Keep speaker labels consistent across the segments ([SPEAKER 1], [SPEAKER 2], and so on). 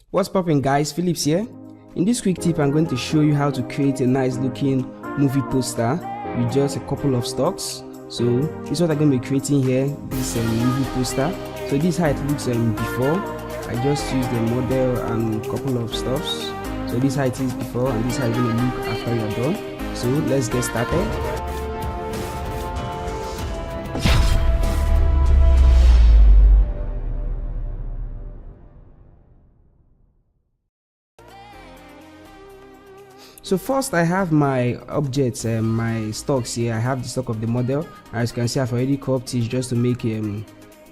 [SPEAKER 1] What's popping, guys? Phillips here. In this quick tip, I'm going to show you how to create a nice looking movie poster with just a couple of stocks. So this is what I'm going to be creating here, this movie poster. So this is how it looks before. I just used the model and a couple of stuffs. So this is how it is before, and this is how it's going to look after you're done. So let's get started. So first I have my objects, my stocks here. I have the stock of the model. As you can see, I've already cropped it just to make the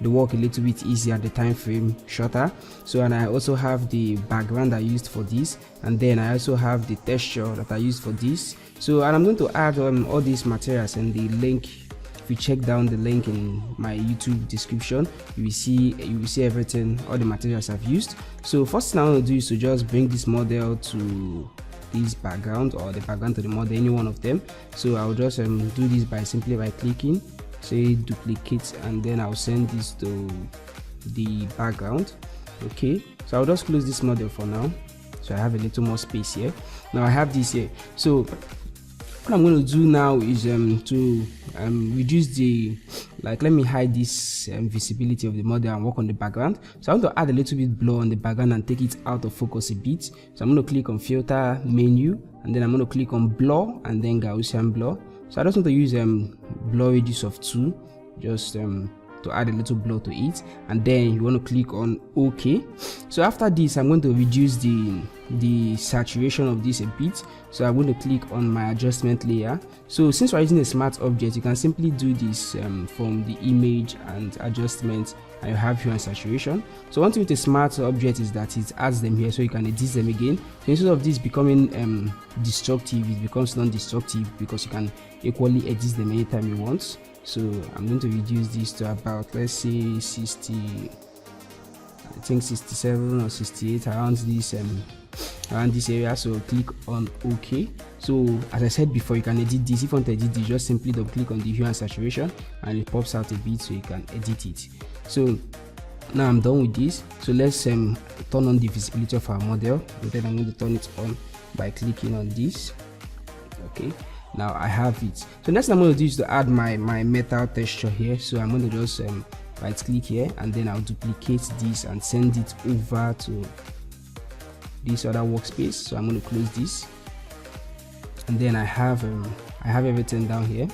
[SPEAKER 1] work a little bit easier, the time frame shorter. So, and I also have the background I used for this, and then I also have the texture that I used for this. So, and I'm going to add all these materials in the link. If you check down the link in my YouTube description, you will see everything, all the materials I've used. So first thing I want to do is to just bring this model to this background, or the background to the model, any one of them. So I'll just do this by simply clicking, say duplicate, and then I'll send this to the background. Okay, so I'll just close this model for now, so I have a little more space here. Now I have this here. So what I'm going to do now is to reduce the, let me hide this visibility of the model and work on the background. So I'm going to add a little bit blur on the background and take it out of focus a bit. So I'm going to click on filter menu, and then I'm going to click on blur and then Gaussian blur. So I just want to use blur radius of 2, just to add a little blur to it, and then you want to click on OK. So after this, I'm going to reduce the saturation of this a bit. So I'm going to click on my adjustment layer. So since we're using a smart object, you can simply do this from the image and adjustment, and you have hue and saturation. So one thing with a smart object is that it adds them here, so you can edit them again. So instead of this becoming destructive, it becomes non-destructive, because you can equally edit them anytime you want. So I'm going to reduce this to about, let's say 60, I think 67 or 68, around this area. So click on OK. So as I said before, you can edit this. If you want to edit this, just simply double click on the hue and saturation, and it pops out a bit, so you can edit it. So now I'm done with this. So let's turn on the visibility of our model, and then I'm going to turn it on by clicking on this. Okay, now I have it. So next thing I'm going to do is to add my metal texture here. So I'm going to just right click here, and then I'll duplicate this and send it over to this other workspace. So I'm going to close this, and then I have everything down here.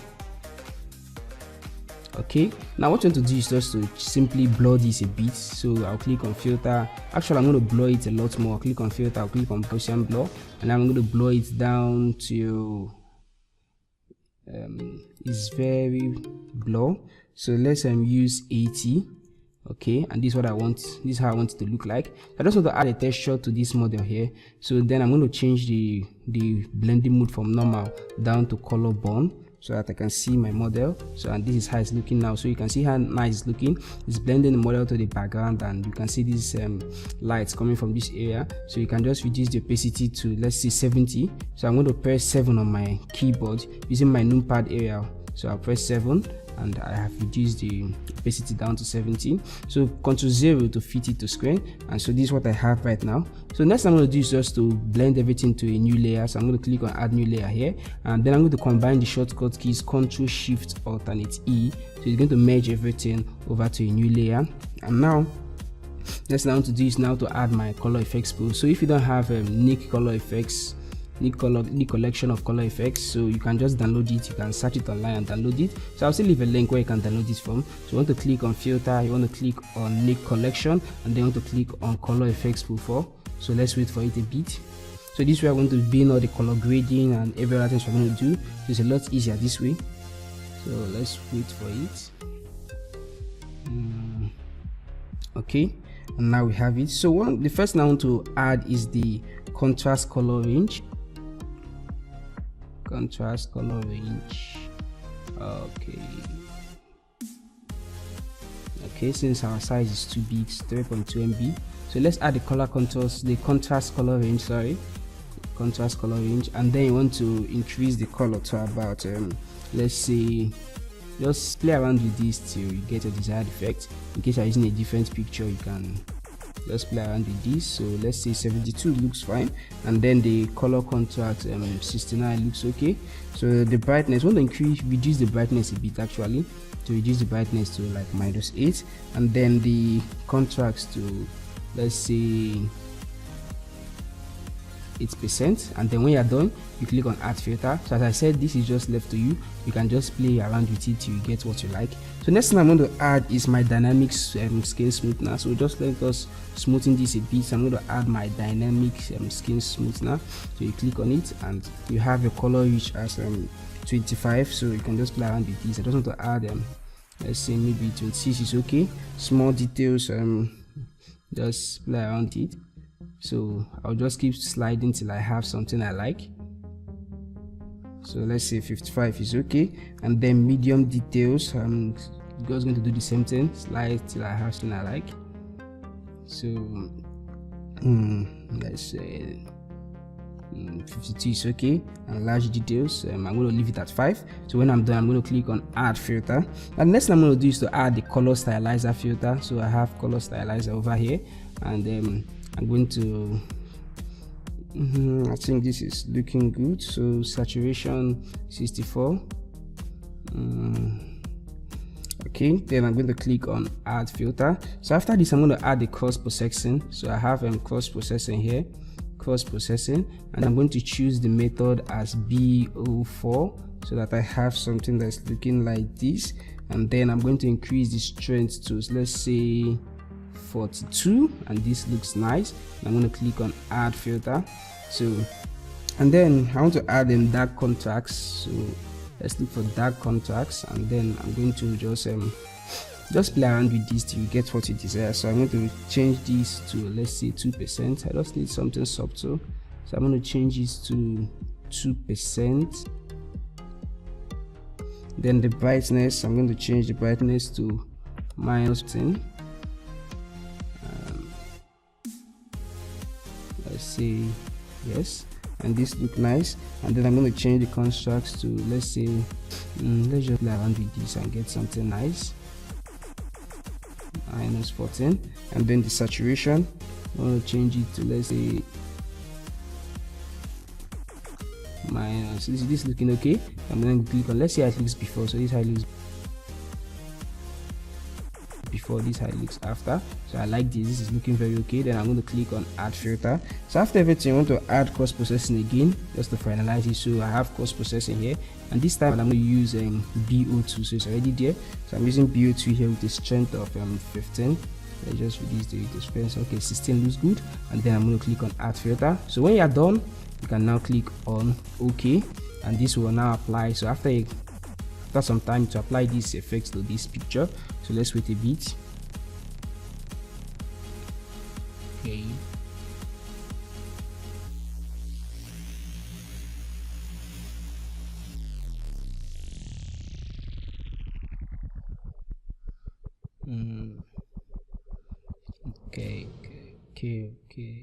[SPEAKER 1] Okay, now what you want to do is just to simply blur this a bit. So I'll click on filter. Actually, I'm going to blur it a lot more. I'll click on filter, I'll click on Gaussian blur, and I'm going to blur it down to it's very blur. So let's use 80. Okay, and this is what I want. This is how I want it to look like. I just want to add a texture to this model here. So then I'm going to change the blending mode from normal down to color burn, so that I can see my model. So, and this is how it's looking now. So you can see how nice it's looking. It's blending the model to the background, and you can see these lights coming from this area. So you can just reduce the opacity to, let's say 70. So I'm going to press 7 on my keyboard using my numpad area. So I'll press 7, and I have reduced the opacity down to 70. So Ctrl 0 to fit it to screen, and so this is what I have right now. So next I'm going to do is just to blend everything to a new layer. So I'm going to click on add new layer here, and then I'm going to combine the shortcut keys Ctrl Shift Alternate E. So it's going to merge everything over to a new layer. And now next I want to do is now to add my color effects pool. So if you don't have Nick color effects, Nick collection of color effects, so you can just download it. You can search it online and download it. So I'll still leave a link where you can download it from. So you want to click on filter, you want to click on Nick collection, and then you want to click on color effects pool 4. So let's wait for it a bit. So this way I'm going to be in all the color grading and every other things we're going to do. It's a lot easier this way. So let's wait for it. Okay, and now we have it. So the first thing I want to add is the contrast color range. Okay, since our size is too big, it's 3.2 MB. So let's add the color contours, the contrast color range, and then you want to increase the color to about let's say, just play around with this till you get a desired effect. In case you're using a different picture, you can just play around with this. So let's say 72 looks fine, and then the color contrast 69 looks okay. So the brightness, want to reduce the brightness a bit actually, to reduce the brightness to like -8, and then the contrast to, let's say, 8%. And then when you're done, you click on add filter. So as I said, this is just left to you. You can just play around with it till you get what you like. So next thing I'm going to add is my dynamic skin smoother. So just let us smoothen this a bit. So I'm going to add my dynamic skin smoother. So you click on it and you have a color reach as 25. So you can just play around with this. I just want to add let's say maybe 26 is okay. Small details, just play around it. So I'll just keep sliding till I have something I like. So let's say 55 is okay, and then medium details, I'm just going to do the same thing, slide till I have something I like. So let's say 52 is okay, and large details, I'm going to leave it at 5. So when I'm done, I'm going to click on add filter, and next thing I'm going to do is to add the color stylizer filter. So I have color stylizer over here, and I'm going to I think this is looking good. So saturation 64. Okay, then I'm going to click on add filter. So after this, I'm going to add the cross processing. So I have cross processing here, cross processing, and I'm going to choose the method as B04 so that I have something that's looking like this. And then I'm going to increase the strength to, let's say, 42, and this looks nice. I'm going to click on add filter. So, and then I want to add in dark contrast. So let's look for dark contrast, and then I'm going to just play around with this till you get what you desire. So I'm going to change this to, let's say, 2%. I just need something subtle, so I'm going to change this to 2%. Then the brightness, I'm going to change the brightness to -10. Let's say yes, and this look nice. And then I'm going to change the contrast to, let's say, let's just play around with this and get something nice, -14. And then the saturation, I'm going to change it to, let's say, minus. Is this looking okay? I'm going to click on, let's see how it looks before. So this is how it looks before, this how it looks after. So I like this is looking very okay. Then I'm going to click on add filter. So after everything, I want to add cross processing again just to finalize it. So I have cross processing here, and this time I'm going to use BO2. So it's already there, so I'm using BO2 here with a strength of 15. Let's just reduce the strength. Okay, 16 looks good. And then I'm going to click on add filter. So when you're done, you can now click on OK, and this will now apply. So after some time to apply these effects to this picture, so let's wait a bit. Okay, okay.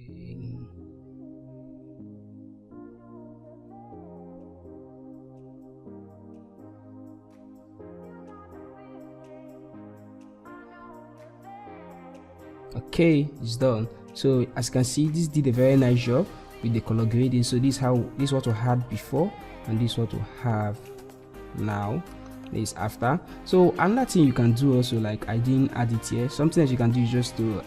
[SPEAKER 1] Okay, it's done. So as you can see, this did a very nice job with the color grading. So this is what we had before, and this is what we have now. This after. So another thing you can do also, like I didn't add it here, something that you can do is just to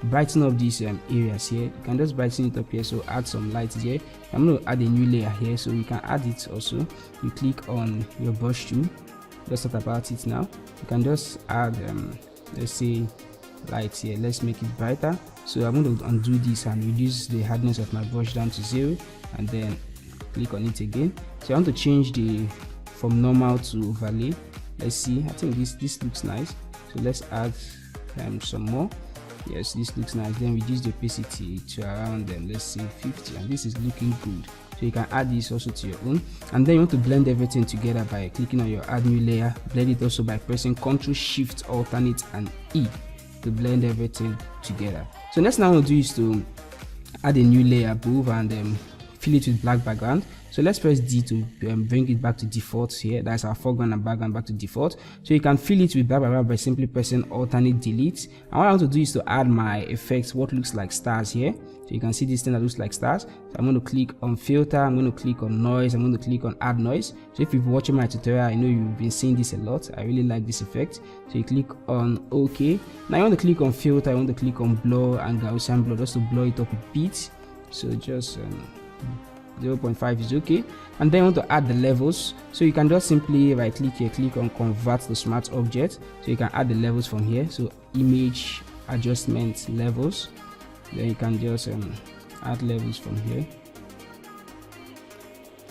[SPEAKER 1] brighten up these areas here. You can just brighten it up here, so add some light here. I'm going to add a new layer here, so you can add it also. You click on your brush tool, just talk about it now. You can just add let's say light here. Let's make it brighter. So I'm going to undo this and reduce the hardness of my brush down to 0, and then click on it again. So I want to change the from normal to overlay. Let's see, I think this looks nice, so let's add some more. Yes, this looks nice. Then reduce the opacity to around let's say 50, and this is looking good. So you can add this also to your own, and then you want to blend everything together by clicking on your add new layer. Blend it also by pressing Ctrl Shift Alternate and E to blend everything together. So next thing I want to do is to add a new layer above and fill it with black background. So let's press D to bring it back to default here. That's our foreground and background back to default. So you can fill it with blah blah blah by simply pressing alternate delete. And what I want to do is to add my effects, what looks like stars here. So you can see this thing that looks like stars. So I'm going to click on filter, I'm going to click on noise, I'm going to click on add noise. So if you've been watching my tutorial, I know you've been seeing this a lot. I really like this effect. So you click on OK. Now you want to click on filter, I want to click on blur and Gaussian blur just to blur it up a bit. So just 0.5 is okay. And then you want to add the levels. So you can just simply right click here, click on convert to smart object. So you can add the levels from here. So image adjustment levels. Then you can just add levels from here.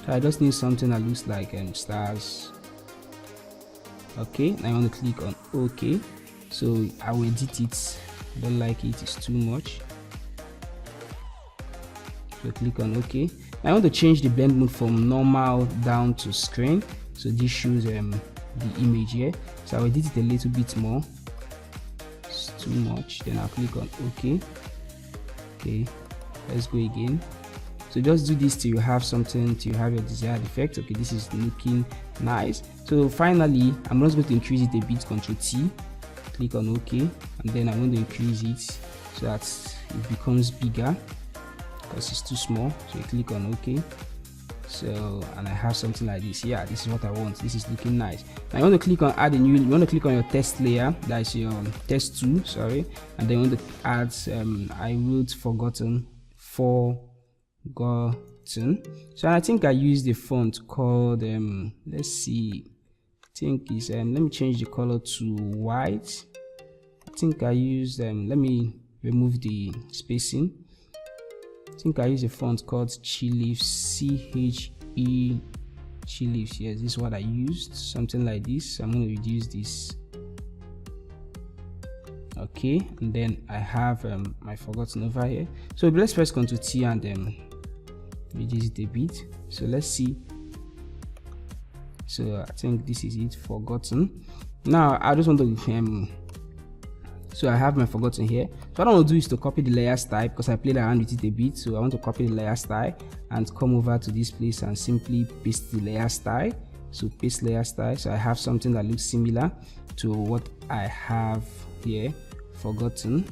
[SPEAKER 1] So I just need something that looks like stars. Okay, now I want to click on OK. So I will edit it. I don't like it, it's too much. So click on OK. Now I want to change the blend mode from normal down to screen. So this shows the image here. So I'll edit it a little bit more. It's too much. Then I'll click on OK. Okay, let's go again. So just do this till you have something, till you have your desired effect. Okay, this is looking nice. So finally, I'm just going to increase it a bit. Ctrl T, click on OK, and then I'm going to increase it so that it becomes bigger because it's too small. So you click on OK. So, and I have something like this. Yeah, this is what I want. This is looking nice. Now you want to click on add a new, you want to click on your text layer, that's your test 2, sorry, and then you want to add I wrote forgotten. So I think I used a font called let's see, I think is let me change the color to white. I think I used let me remove the spacing. I think I use a font called Chleaf, C-H-E Chleaf. Yes, this is what I used, something like this. I'm going to reduce this. Okay, and then I have my forgotten over here. So let's press Ctrl T and reduce it a bit. So let's see. So I think this is it, forgotten. Now I just want to so I have my forgotten here. So what I want to do is to copy the layers type because I played around with it a bit. So I want to copy the layers style and come over to this place and simply paste the layer style. So paste layer style. So I have something that looks similar to what I have here, forgotten.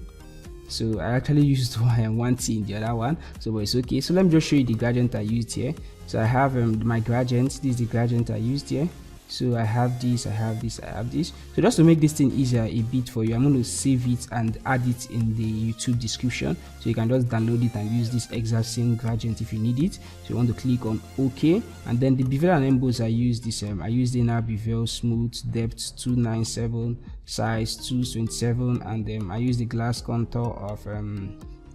[SPEAKER 1] So I actually used one T in the other one, so but it's okay. So let me just show you the gradient I used here. So I have my gradient. This is the gradient I used here. So I have this, I have this, I have this. So just to make this thing easier a bit for you, I'm going to save it and add it in the YouTube description. So you can just download it and use this exact same gradient if you need it. So you want to click on OK. And then the bevel and emboss I use this, I use the inner bevel, smooth, depth 297, size 227, and then I use the glass contour of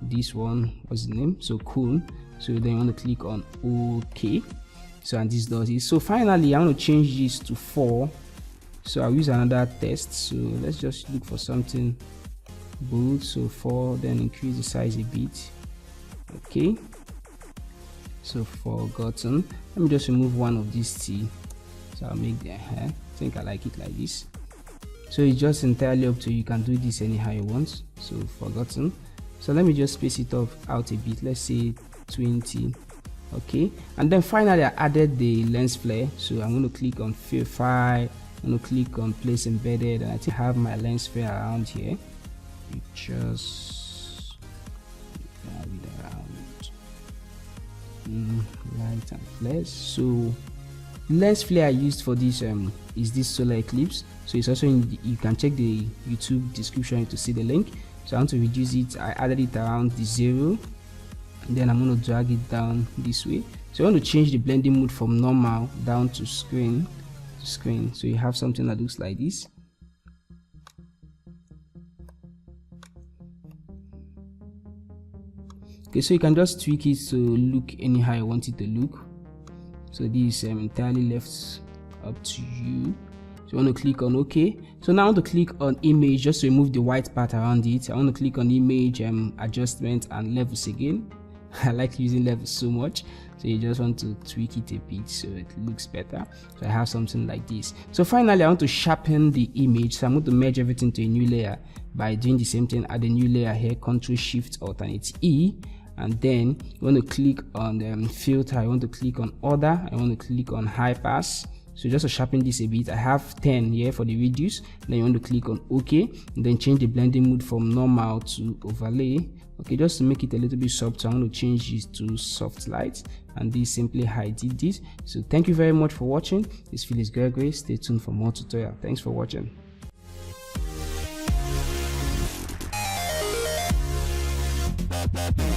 [SPEAKER 1] this one, what's the name? So cool. So then you want to click on OK. So and this does it. So finally I want to change this to 4. So I'll use another test. So let's just look for something bold. So 4, then increase the size a bit. Okay, so forgotten. Let me just remove one of these T. So I'll make the hair. I think I like it like this. So it's just entirely up to you. You can do this anyhow you want. So forgotten. So let me just space it off out a bit. Let's say 20. Okay, and then finally I added the lens flare. So I'm going to click on file, I'm going to click on place embedded, and I think I have my lens flare around here. You just have it around light and flares. So lens flare I used for this is this solar eclipse. So it's also in the, you can check the YouTube description to see the link. So I want to reduce it. I added it around the 0. Then I'm going to drag it down this way. So I want to change the blending mode from normal down to screen. So you have something that looks like this. Okay, so you can just tweak it to look anyhow you want it to look. So this is entirely left up to you. So you want to click on OK. So now I want to click on image just to remove the white part around it. I want to click on image, adjustment and levels again. I like using levels so much, so you just want to tweak it a bit so it looks better. So I have something like this. So finally I want to sharpen the image. So I'm going to merge everything to a new layer by doing the same thing. Add a new layer here, Ctrl Shift Alternate E, and then you want to click on filter, you want to click on order, I want to click on high pass. So just to sharpen this a bit, I have 10 here for the reduce. Then you want to click on OK, and then change the blending mode from normal to overlay. Okay, just to make it a little bit softer, I'm going to change this to soft light, and this simply hides it. So thank you very much for watching. This is Felix Gregory. Stay tuned for more tutorial. Thanks for watching.
[SPEAKER 2] Bye.